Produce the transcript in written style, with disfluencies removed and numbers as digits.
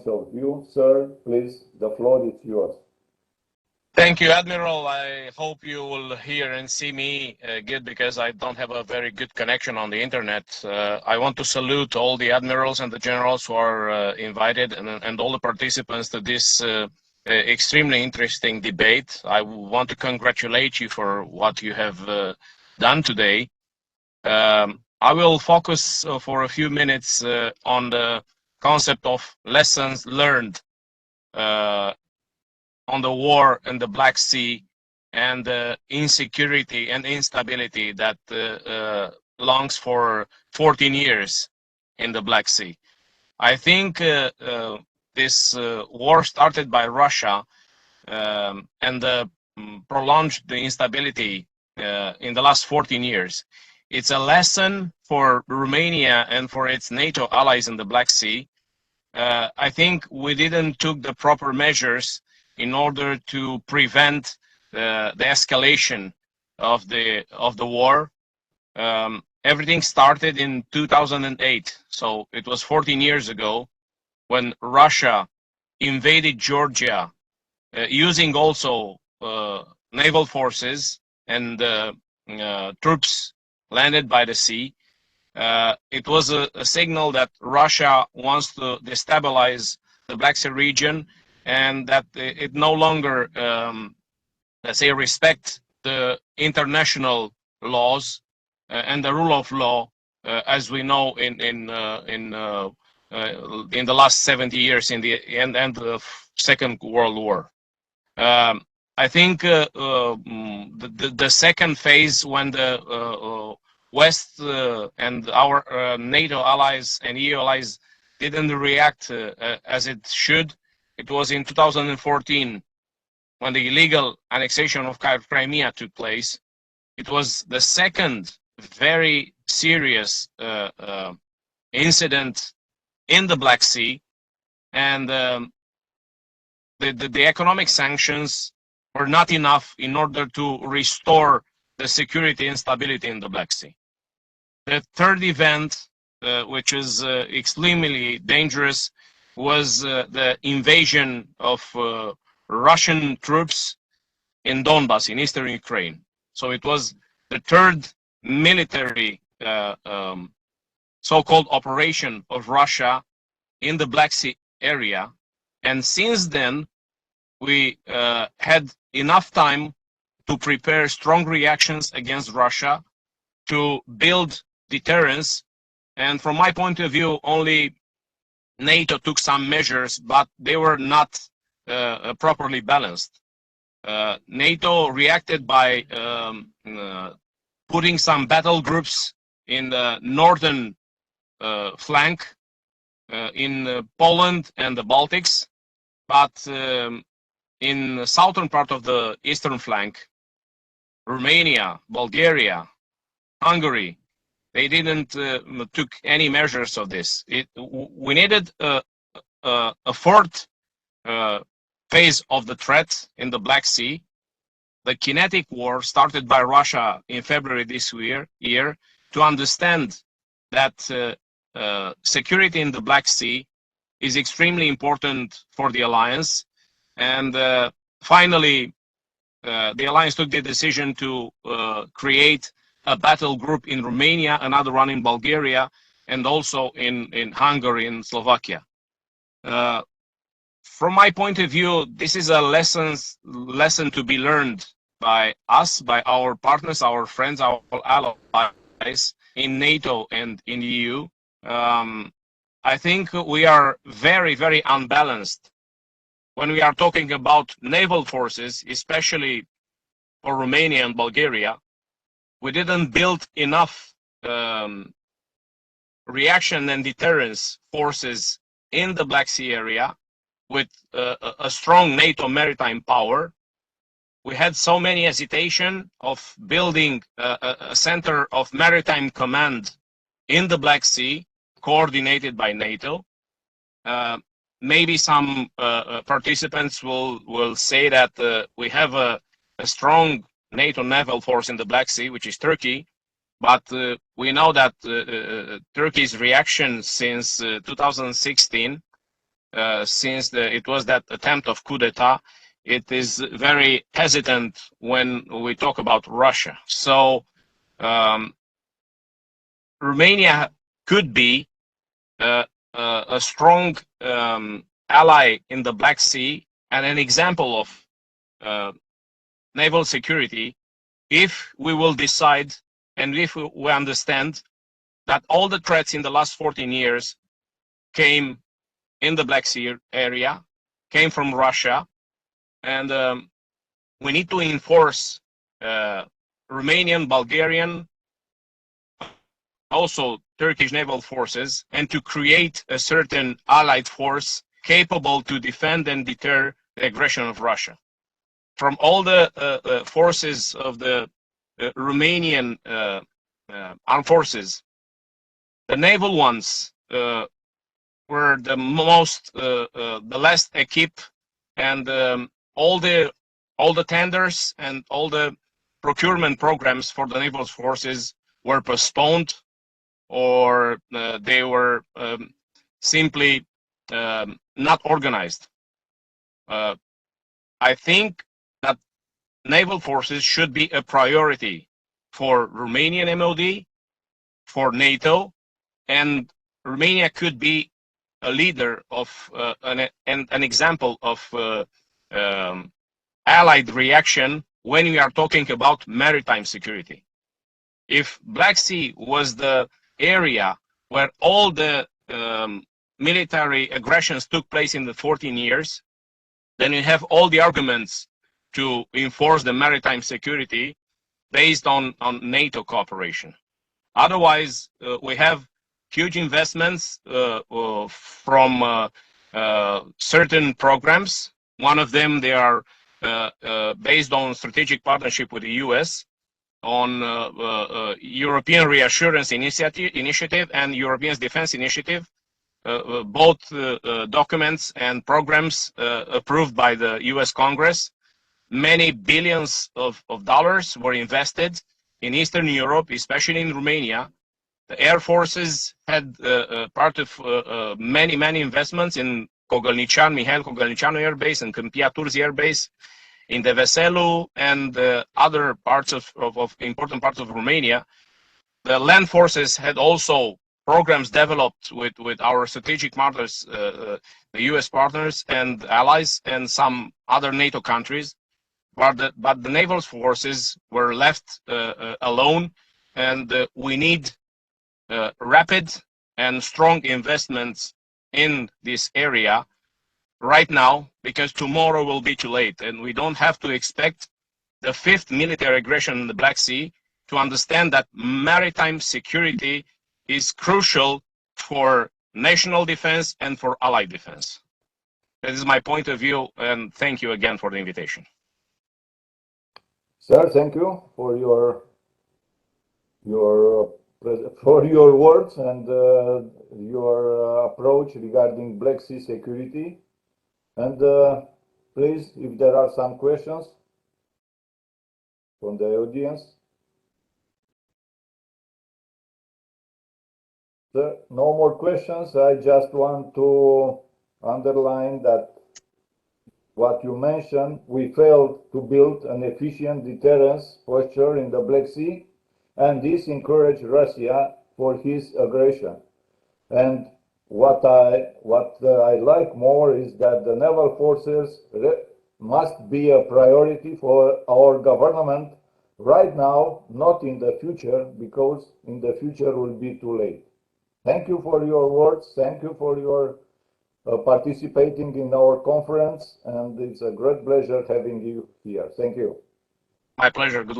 of view. Sir, please, the floor is yours. Thank you, Admiral. I hope you will hear and see me good because I don't have a very good connection on the internet. I want to salute all the admirals and the generals who are invited and all the participants to this extremely interesting debate. I want to congratulate you for what you have done today. I will focus for a few minutes on the concept of lessons learned on the war in the Black Sea and the insecurity and instability that longs for 14 years in the Black Sea. I think this war started by Russia and prolonged the instability in the last 14 years. It's a lesson for Romania and for its NATO allies in the Black Sea. I think we didn't took the proper measures in order to prevent the escalation of the war. Everything started in 2008, so it was 14 years ago when Russia invaded Georgia, using also naval forces and troops landed by the sea. It was a signal that Russia wants to destabilize the Black Sea region and that it no longer, let's say, respect the international laws and the rule of law as we know in the last 70 years in the end of the Second World War. I think the second phase, when the West and our NATO allies and EU allies didn't react as it should, it was in 2014 when the illegal annexation of Crimea took place. It was the second very serious incident in the Black Sea, and the economic sanctions were not enough in order to restore the security and stability in the Black Sea. The third event, which is extremely dangerous, was the invasion of Russian troops in Donbass, in eastern Ukraine. So it was the third military so-called operation of Russia in the Black Sea area. And since then, we had enough time to prepare strong reactions against Russia, to build deterrence. And from my point of view, only NATO took some measures, but they were not properly balanced. NATO reacted by putting some battle groups in the northern flank in Poland and the Baltics, but in the southern part of the eastern flank, Romania, Bulgaria, Hungary, they didn't took any measures of this. We needed a fourth phase of the threat in the Black Sea, the kinetic war started by Russia in February this year, to understand that security in the Black Sea is extremely important for the alliance. And finally, the alliance took the decision to create a battle group in Romania, another one in Bulgaria, and also in Hungary and Slovakia. From my point of view, this is a lesson to be learned by us, by our partners, our friends, our allies in NATO and in EU. I think we are very, very unbalanced when we are talking about naval forces, especially for Romania and Bulgaria. We didn't build enough reaction and deterrence forces in the Black Sea area with a strong NATO maritime power. We had so many hesitation of building a center of maritime command in the Black Sea, coordinated by NATO. Maybe some participants will say that we have a strong NATO naval force in the Black Sea, which is Turkey, but we know that Turkey's reaction since 2016 since it was that attempt of coup d'etat, it is very hesitant when we talk about Russia. So Romania could be a strong ally in the Black Sea and an example of naval security if we will decide and if we understand that all the threats in the last 14 years came in the Black Sea area, came from Russia, and we need to enforce Romanian, Bulgarian, also Turkish naval forces, and to create a certain allied force capable to defend and deter the aggression of Russia. From all the forces of the Romanian armed forces, the naval ones were the most, the less equipped, and all the tenders and all the procurement programs for the naval forces were postponed, or they were simply not organized. I think that naval forces should be a priority for Romanian MOD, for NATO, and Romania could be a leader of an example of allied reaction when we are talking about maritime security. If Black Sea was the area where all the military aggressions took place in the 14 years, then we have all the arguments to enforce the maritime security based on NATO cooperation. Otherwise, we have huge investments from certain programs. One of them, they are based on strategic partnership with the US, on European Reassurance Initiative and European Defense Initiative, both documents and programs approved by the US Congress. Many billions of dollars were invested in Eastern Europe, especially in Romania. The air forces had part of many investments in Cogălnicianu, Mihail Cogălnicianu Air Base and Câmpia Turzi Air Base, in Deveselu and other parts of important parts of Romania. The land forces had also programs developed with our strategic partners, the US partners and allies, and some other NATO countries. But the naval forces were left alone, and we need rapid and strong investments in this area right now, because tomorrow will be too late, and we don't have to expect the fifth military aggression in the Black Sea to understand that maritime security is crucial for national defense and for allied defense. That is my point of view, and thank you again for the invitation. Sir, thank you for your words and your approach regarding Black Sea security. And please, if there are some questions from the audience. Sir, no more questions. I just want to underline that what you mentioned, we failed to build an efficient deterrence posture in the Black Sea, and this encouraged Russia for his aggression. And what I like more is that the naval forces must be a priority for our government right now, not in the future, because in the future will be too late. Thank you for your words. Thank you for your participating in our conference, and it's a great pleasure having you here. Thank you. My pleasure. Good